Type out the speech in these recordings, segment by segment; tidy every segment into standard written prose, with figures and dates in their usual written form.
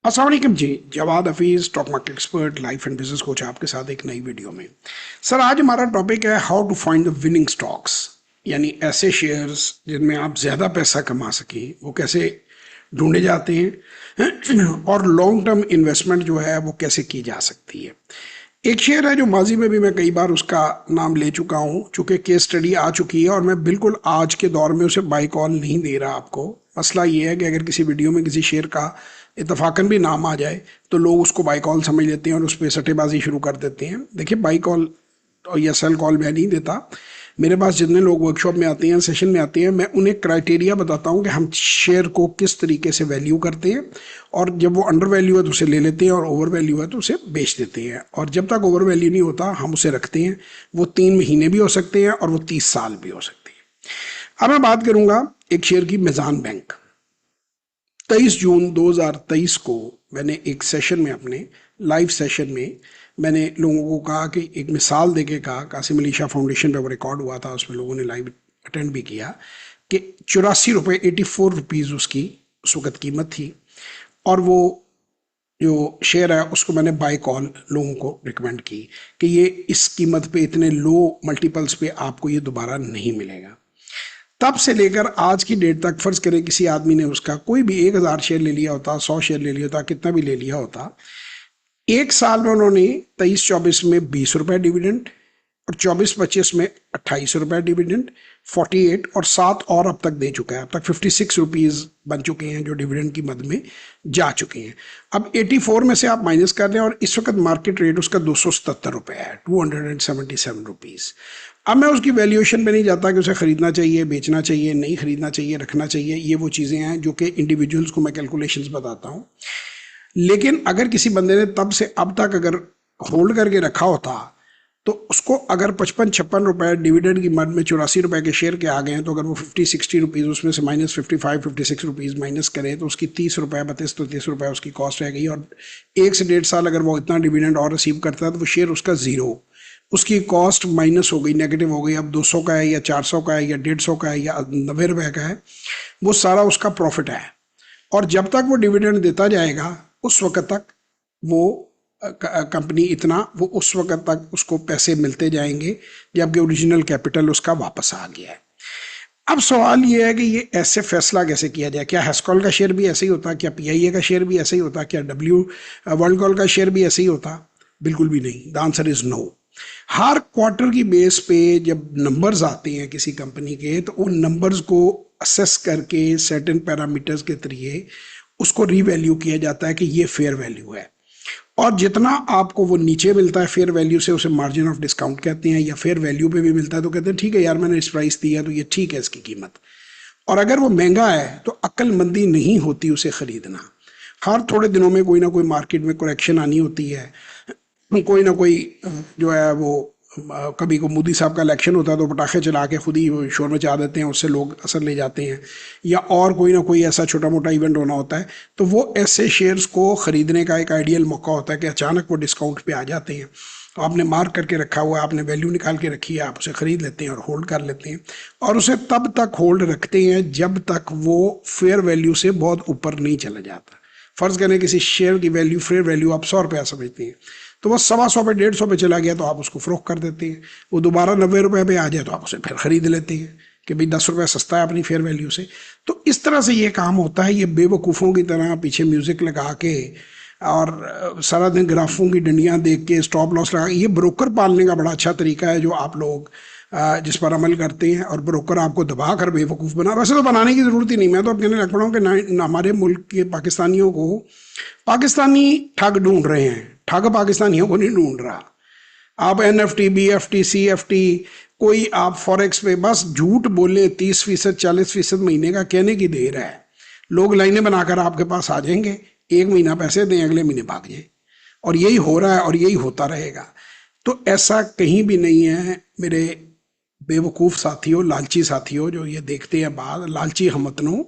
अस्सलाम वालेकुम जी। Jawad Hafeez, stock market expert, life and business coach, आपके साथ एक नई वीडियो में। सर, आज हमारा टॉपिक है how to find the winning stocks, यानी ऐसे शेयर्स जिनमें आप ज़्यादा पैसा कमा सकें, वो कैसे ढूंढे जाते हैं और लॉन्ग टर्म इन्वेस्टमेंट जो है वो कैसे की जा सकती है। एक शेयर है जो माजी में भी मैं कई बार उसका नाम ले चुका हूँ, चूंकि केस स्टडी आ चुकी है और मैं बिल्कुल आज के दौर में उसे बाई कॉल नहीं दे रहा आपको। मसला ये है कि अगर किसी वीडियो में किसी शेयर का इतफाकन भी नाम आ जाए तो लोग उसको बाई कॉल समझ लेते हैं और उस पर सट्टेबाजी शुरू कर देते हैं। देखिए, बाई कॉल और या सेल कॉल मैं नहीं देता। मेरे पास जितने लोग वर्कशॉप में आते हैं, सेशन में आते हैं, मैं उन्हें क्राइटेरिया बताता हूँ कि हम शेयर को किस तरीके से वैल्यू करते हैं, और जब वो अंडर वैल्यू है तो उसे ले लेते हैं और ओवर वैल्यू है तो उसे बेच देते हैं, और जब तक ओवर वैल्यू नहीं होता हम उसे रखते हैं। वो 3 महीने भी हो सकते हैं और वो 30 साल भी हो सकते हैं। अब मैं बात करूंगा एक शेयर की, मिजान बैंक। 23 जून 2023 को मैंने एक सेशन में, अपने लाइव सेशन में, मैंने लोगों को कहा कि एक मिसाल देके कहा, कासिम अली शाह फाउंडेशन पे वो रिकॉर्ड हुआ था, उसमें लोगों ने लाइव अटेंड भी किया, कि 84 रुपये 84 रुपीज़ उसकी उस वक्त कीमत थी, और वो जो शेयर है उसको मैंने बाय कॉल लोगों को रिकमेंड की कि ये इस कीमत पे, इतने लो मल्टीपल्स पे आपको ये दोबारा नहीं मिलेगा। तब से लेकर आज की डेट तक, फर्ज करें किसी आदमी ने उसका कोई भी 1000 शेयर ले लिया होता, 100 शेयर ले लिया होता, कितना भी ले लिया होता, एक साल में उन्होंने 23-24 में 20 रुपए डिविडेंड, और 24-25 में 28 रुपए डिविडेंड, 48 और 7 और अब तक दे चुका है। अब तक 56 रुपीज़ बन चुके हैं जो डिविडेंड की मद में जा चुके हैं। अब 84 में से आप माइनस कर रहे हैं, और इस वक्त मार्केट रेट उसका 277 रुपए है, 277 रुपीज़। अब मैं उसकी वैल्यूएशन पे नहीं जाता कि उसे खरीदना चाहिए, बेचना चाहिए, नहीं खरीदना चाहिए, रखना चाहिए। ये वो चीज़ें हैं जो कि इंडिविजुअल्स को मैं कैलकुलेशंस बताता हूँ। लेकिन अगर किसी बंदे ने तब से अब तक अगर होल्ड करके रखा होता, तो उसको अगर 55-56 रुपए डिविडेंड की मद में 84 रुपए के शेयर के आ गए हैं, तो अगर वो 50-60 रुपीज़ उसमें से माइनस 55-56 रुपीज़ माइनस करे तो उसकी 30 रुपए, 32-30 रुपए उसकी कॉस्ट रह गई। और 1 से 1.5 साल अगर वो इतना डिविडेंड और रिसीव करता है तो वो शेयर उसका ज़ीरो, उसकी कॉस्ट माइनस हो गई, नेगेटिव हो गई। अब 200 का है या 400 का है या 150 का है या 90 रुपए का है, वो सारा उसका प्रॉफिट है। और जब तक वो डिविडेंड देता जाएगा उस वक्त तक वो कंपनी इतना, वो उस वक्त तक उसको पैसे मिलते जाएंगे जबकि ओरिजिनल कैपिटल उसका वापस आ गया है। अब सवाल ये है कि ये ऐसे फैसला कैसे किया जाए? क्या हेस्कॉल का शेयर भी ऐसे ही होता? क्या पीआईए का शेयर भी ऐसे ही होता? क्या वर्ल्ड कॉल का शेयर भी ऐसे ही होता? बिल्कुल भी नहीं। The answer is no. हर क्वार्टर की बेस पे जब नंबर्स आते हैं किसी कंपनी के, तो उन नंबर्स को असेस करके सर्टेन पैरामीटर्स के जरिए उसको रीवैल्यू किया जाता है कि ये फेयर वैल्यू है। और जितना आपको वो नीचे मिलता है फेयर वैल्यू से, उसे मार्जिन ऑफ डिस्काउंट कहते हैं, या फेयर वैल्यू पे भी मिलता है तो कहते हैं ठीक है यार, मैंने इस प्राइस दिया तो ये ठीक है इसकी कीमत। और अगर वो महंगा है तो अक्लमंदी नहीं होती उसे खरीदना। हर थोड़े दिनों में कोई ना कोई मार्केट में करेक्शन आनी होती है, कोई ना कोई जो है वो, कभी को मोदी साहब का इलेक्शन होता है तो पटाखे चला के खुद ही शोर मचा देते हैं, उससे लोग असर ले जाते हैं, या और कोई ना कोई ऐसा छोटा मोटा इवेंट होना होता है, तो वो ऐसे शेयर्स को खरीदने का एक आइडियल मौका होता है कि अचानक वो डिस्काउंट पे आ जाते हैं। तो आपने मार्क करके रखा हुआ है, आपने वैल्यू निकाल के रखी है, आप उसे खरीद लेते हैं और होल्ड कर लेते हैं, और उसे तब तक होल्ड रखते हैं जब तक वो फेयर वैल्यू से बहुत ऊपर नहीं चला जाता। फर्ज करें किसी शेयर की वैल्यू, फेयर वैल्यू आप 100 रुपया समझते हैं, तो वो 125 पे 150 पे चला गया तो आप उसको फरोख्त कर देते हैं। वो दोबारा 90 रुपए पे आ जाए तो आप उसे फिर खरीद लेते हैं कि भाई 10 रुपये सस्ता है अपनी फेयर वैल्यू से। तो इस तरह से ये काम होता है। ये बेवकूफ़ों की तरह पीछे म्यूजिक लगा के और सारा दिन ग्राफों की डंडियां देख के स्टॉप लॉस लगा, ये ब्रोकर पालने का बड़ा अच्छा तरीका है जो आप लोग जिस पर अमल करते हैं, और ब्रोकर आपको दबा कर बेवकूफ़ बना। वैसे तो बनाने की ज़रूरत ही नहीं। मैं तो अब कहने लग पड़ा हूँ कि हमारे मुल्क के पाकिस्तानियों को पाकिस्तानी ठग ढूंढ रहे हैं, ठग पाकिस्तानियों को नहीं ढूंढ रहा। आप एनएफटी, बीएफटी, सीएफटी, कोई आप फॉरेक्स पे बस झूठ बोले, 30%, 40% महीने का कहने की देर है। लोग लाइनें बनाकर आपके पास आ जाएंगे, 1 महीना पैसे दें, अगले महीने भाग जाए। और यही हो रहा है और यही होता रहेगा। तो ऐसा कहीं भी नहीं है मेरे बेवकूफ़ साथियों, लालची साथियों जो ये देखते हैं बात, लालची हमतनों।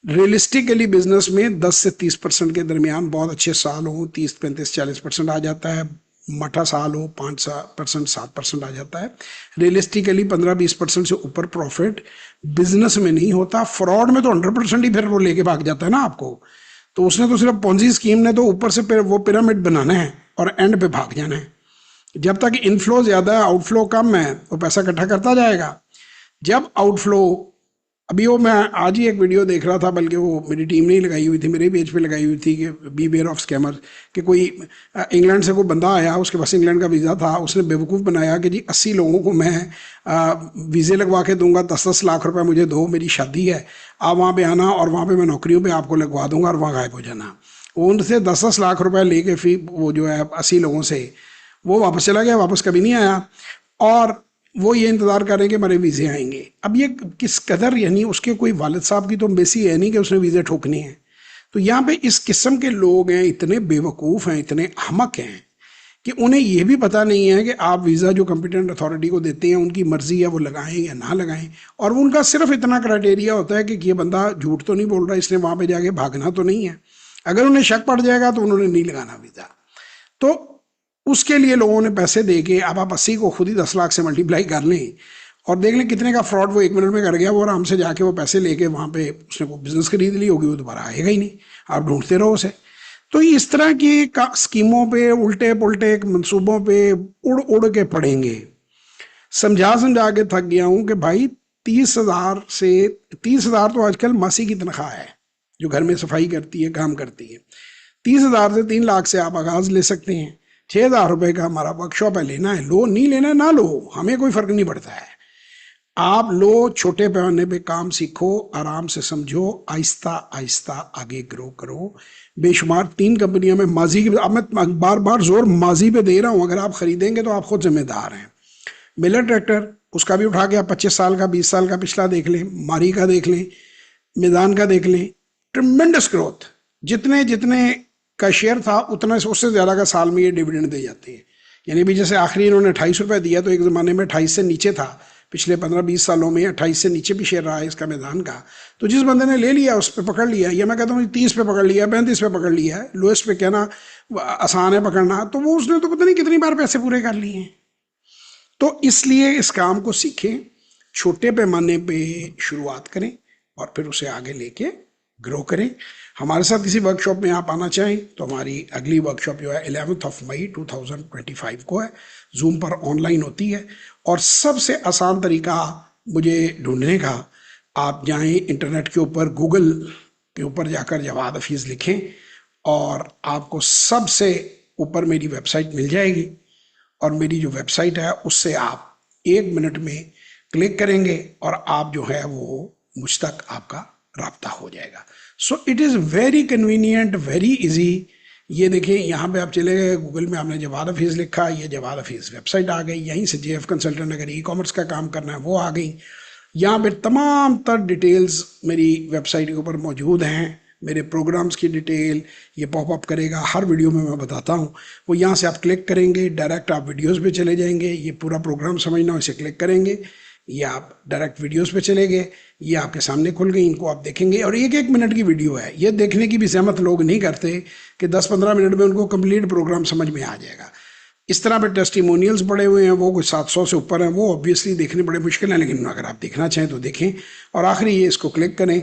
रियलिस्टिकली बिजनेस में 10 से 30% के दरमियान बहुत अच्छे साल हो, 30, 35, 40% आ जाता है। मठा साल हो 5%, 7% आ जाता है। रियलिस्टिकली 15-20% से ऊपर प्रॉफिट बिजनेस में नहीं होता। फ्रॉड में तो 100% ही फिर वो लेके भाग जाता है ना आपको। तो उसने तो सिर्फ पोंजी स्कीम ने तो ऊपर से वो पिरामिड बनाना है और एंड पे भाग जाना है। जब तक इनफ्लो ज़्यादा है आउटफ्लो कम है तो पैसा इकट्ठा करता जाएगा। जब आउटफ्लो, अभी वो मैं आज ही एक वीडियो देख रहा था, बल्कि वो मेरी टीम ने ही लगाई हुई थी, मेरे पेज पे लगाई हुई थी कि बी वेयर ऑफ स्कैमर, कि कोई इंग्लैंड से कोई बंदा आया, उसके पास इंग्लैंड का वीज़ा था, उसने बेवकूफ़ बनाया कि जी 80 लोगों को मैं वीज़े लगवा के दूंगा, 10-10 लाख रुपए मुझे दो, मेरी शादी है, आप वहाँ पे आना और वहाँ पे मैं नौकरियों पे आपको लगवा दूंगा और वहाँ गायब हो जाना। उनसे 10-10 लाख रुपए लेके फिर वो जो है 80 लोगों से वो वापस चला गया, वापस कभी नहीं आया, और वो ये इंतज़ार कर रहे हैं कि हमारे वीज़े आएंगे। अब ये किस कदर, यानी उसके कोई वालिद साहब की तो बेसी है नहीं कि उसने वीज़े ठोकने हैं। तो यहाँ पे इस किस्म के लोग हैं, इतने बेवकूफ़ हैं, इतने अहमक हैं कि उन्हें ये भी पता नहीं है कि आप वीज़ा जो कॉम्पिटेंट अथॉरिटी को देते हैं उनकी मर्ज़ी है वो लगाएं या ना लगाएं, और उनका सिर्फ इतना क्राइटेरिया होता है कि ये बंदा झूठ तो नहीं बोल रहा, इसने वहाँ पर जाके भागना तो नहीं है। अगर उन्हें शक पड़ जाएगा तो उन्होंने नहीं लगाना वीज़ा। तो उसके लिए लोगों ने पैसे दे के, अब आप 80 को खुद ही 10 लाख से मल्टीप्लाई कर लें और देख लें कितने का फ्रॉड वो 1 मिनट में कर गया। वो आराम से जाके वो पैसे लेके वहाँ पे उसने को बिजनेस खरीद ली होगी, वो दोबारा आएगा ही नहीं, आप ढूंढते रहो उसे। तो इस तरह की स्कीमों पे, उल्टे पुल्टे मंसूबों पे उड़ उड़ के पड़ेंगे। समझा समझा के थक गया हूँ कि भाई 30,000 तो आजकल मासी की तनख्वाह है जो घर में सफाई करती है, काम करती है। 30,000 से 3 लाख से आप आगाज ले सकते हैं। 6,000 रुपए का हमारा वर्कशॉप है, लेना है लो, नहीं लेना है ना लो, हमें कोई फर्क नहीं पड़ता है। आप लो, छोटे पैमाने पे काम सीखो, आराम से समझो, आहिस्ता आहिस्ता आगे ग्रो करो। बेशुमार 3 कंपनियां में माजी की, अब मैं बार बार जोर माजी पे दे रहा हूं, अगर आप खरीदेंगे तो आप खुद जिम्मेदार हैं। मिलर ट्रैक्टर, उसका भी उठा के आप 25 साल का, 20 साल का पिछला देख लें, मारी का देख लें, मैदान का देख लें, ट्रिमेंडस ग्रोथ, जितने जितने का शेयर था उतना से उससे ज़्यादा का साल में ये डिविडेंड दे जाते हैं। यानी भी जैसे आखिरी इन्होंने 28 रुपये दिया, तो एक ज़माने में 28 से नीचे था, पिछले 15-20 सालों में 28 से नीचे भी शेयर रहा है इसका मैदान का। तो जिस बंदे ने ले लिया उस पर पकड़ लिया, या मैं कहता हूँ 30 पे पकड़ लिया, 35 पे पकड़ लिया है, लोएस्ट पे कहना आसान है पकड़ना, तो वो उसने तो पता नहीं कितनी बार पैसे पूरे कर लिए हैं। तो इसलिए इस काम को सीखें, छोटे पैमाने पे शुरुआत करें और फिर उसे आगे लेके ग्रो करें। हमारे साथ किसी वर्कशॉप में आप आना चाहें तो हमारी अगली वर्कशॉप जो है 11 मई 2025 को है, जूम पर ऑनलाइन होती है। और सबसे आसान तरीका मुझे ढूंढने का, आप जाएं इंटरनेट के ऊपर, गूगल के ऊपर जाकर जवाद हफीज़ लिखें और आपको सबसे ऊपर मेरी वेबसाइट मिल जाएगी। और मेरी जो वेबसाइट है उससे आप 1 मिनट में क्लिक करेंगे और आप जो है वो मुझ तक आपका राब्ता हो जाएगा। So it is very convenient, very easy. ये देखिए यहाँ पे आप चले गए गूगल में, आपने जवाद हफीज़ लिखा, ये जवाद हफीज़ वेबसाइट आ गई। यहीं से जेएफ कंसल्टेंट अगर ई कॉमर्स का काम करना है वो आ गई। यहाँ पे तमाम तर डिटेल्स मेरी वेबसाइट के ऊपर मौजूद हैं। मेरे प्रोग्राम्स की डिटेल ये पॉपअप करेगा, हर वीडियो में मैं बताता हूँ। वो यहाँ से आप क्लिक करेंगे, डायरेक्ट आप वीडियोज़ पे चले जाएंगे। ये पूरा प्रोग्राम समझना हो, इसे क्लिक करेंगे, ये आप डायरेक्ट वीडियोस पे चले गए, ये आपके सामने खुल गई, इनको आप देखेंगे। और 1-1 मिनट की वीडियो है, ये देखने की भी सहमत लोग नहीं करते कि 10-15 मिनट में उनको कंप्लीट प्रोग्राम समझ में आ जाएगा। इस तरह पे टेस्टिमोनियल्स पड़े हुए हैं, वो कुछ 700 से ऊपर हैं, वो ऑब्वियसली देखने बड़े मुश्किल हैं, लेकिन अगर आप देखना चाहें तो देखें। और आखिरी ये इसको क्लिक करें,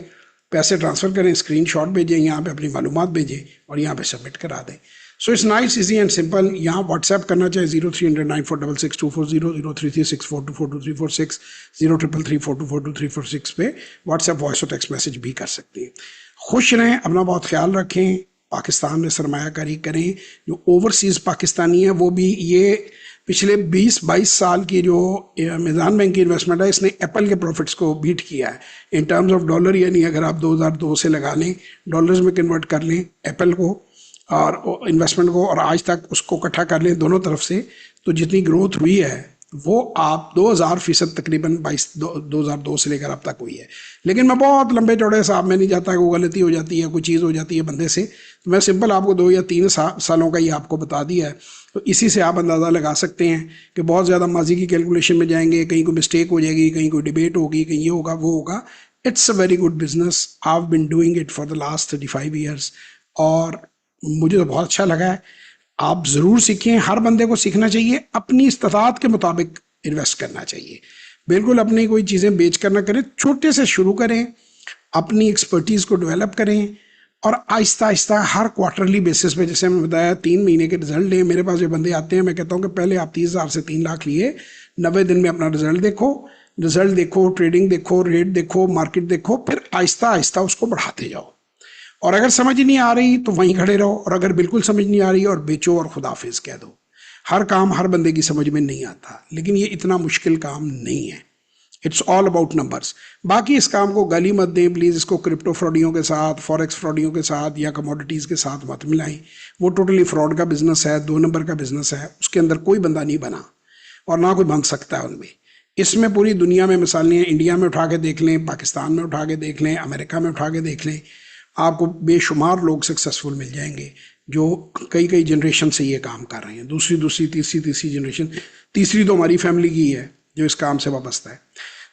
पैसे ट्रांसफ़र करें, स्क्रीनशॉट भेजें, यहाँ पे अपनी मालूमात भेजें और यहाँ पे सबमिट करा दें। So it's nice, easy and simple. यहाँ व्हाट्सएप करना चाहे 0300946624, 033642422346, 033342422346 पे व्हाट्सएप वॉइस और टेक्स्ट मैसेज भी कर सकते हैं। खुश रहें, अपना बहुत ख्याल रखें, पाकिस्तान में सरमायाकारी करें। जो ओवरसीज़ पाकिस्तानी है वो भी, ये पिछले 20-22 साल की जो मैदान बैंक की इन्वेस्टमेंट है, इसने एप्पल के प्रॉफिट्स को बीट किया है इन टर्म्स ऑफ डॉलर। यानी अगर आप 2002 से लगा लें, डॉलर्स में कन्वर्ट कर लें एप्पल को और इन्वेस्टमेंट को, और आज तक उसको इकट्ठा कर लें दोनों तरफ से, तो जितनी ग्रोथ हुई है वो आप 2000% तकरीबन 2002 से लेकर अब तक हुई है। लेकिन मैं बहुत लंबे चौड़े हिसाब में नहीं जाता कि वो गलती हो जाती है, कोई चीज़ हो जाती है बंदे से, तो मैं सिंपल आपको 2 या 3 सालों का ही आपको बता दिया है। तो इसी से आप अंदाज़ा लगा सकते हैं कि बहुत ज़्यादा माजी की कैलकुलेशन में जाएंगे, कहीं कोई मिस्टेक हो जाएगी, कहीं कोई डिबेट होगी, कहीं ये होगा वो होगा। It's a very good business, I have been doing it for the last 35 years और मुझे तो बहुत अच्छा लगा है। आप ज़रूर सीखें, हर बंदे को सीखना चाहिए, अपनी इस्तात के मुताबिक इन्वेस्ट करना चाहिए। बिल्कुल अपनी कोई चीज़ें बेच कर ना करें, छोटे से शुरू करें, अपनी एक्सपर्टीज़ को डेवलप करें और आहिस्ता आहिस्ता हर क्वार्टरली बेसिस पे, जैसे मैंने बताया 3 महीने के रिजल्ट लिए, मेरे पास जो बंदे आते हैं मैं कहता हूँ कि पहले आप 30,000 से 3 लाख लिए, 90 दिन में अपना रिजल्ट देखो, ट्रेडिंग देखो, रेट देखो, मार्केट देखो, फिर आहिस्ता आहिस्ता उसको बढ़ाते जाओ। और अगर समझ नहीं आ रही तो वहीं खड़े रहो, और अगर बिल्कुल समझ नहीं आ रही और बेचो और खुदाफिज कह दो। हर काम हर बंदे की समझ में नहीं आता, लेकिन ये इतना मुश्किल काम नहीं है। It's all about numbers. बाकी इस काम को गाली मत दें प्लीज़, इसको क्रिप्टो फ्रॉडियों के साथ, फॉरेक्स फ्रॉडियों के साथ या कमोडिटीज़ के साथ मत मिलाएं। वो टोटली फ्रॉड का बिजनेस है, 2 नंबर का बिजनेस है, उसके अंदर कोई बंदा नहीं बना और ना कोई बन सकता है उनमें। इसमें पूरी दुनिया में मिसालें हैं, इंडिया में उठा के देख लें, पाकिस्तान में उठा के देख लें, अमेरिका में उठा के देख लें, आपको बेशुमार लोग सक्सेसफुल मिल जाएंगे जो कई कई जनरेशन से ये काम कर रहे हैं, दूसरी तीसरी जनरेशन, तीसरी तो हमारी फैमिली की है जो इस काम से वाबस्ता है।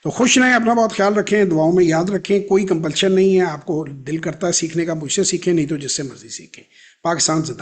तो खुश रहें, अपना बहुत ख्याल रखें, दुआओं में याद रखें। कोई कंपल्शन नहीं है, आपको दिल करता है सीखने का मुझसे सीखें, नहीं तो जिससे मर्जी सीखें। पाकिस्तान जिंदाबाद।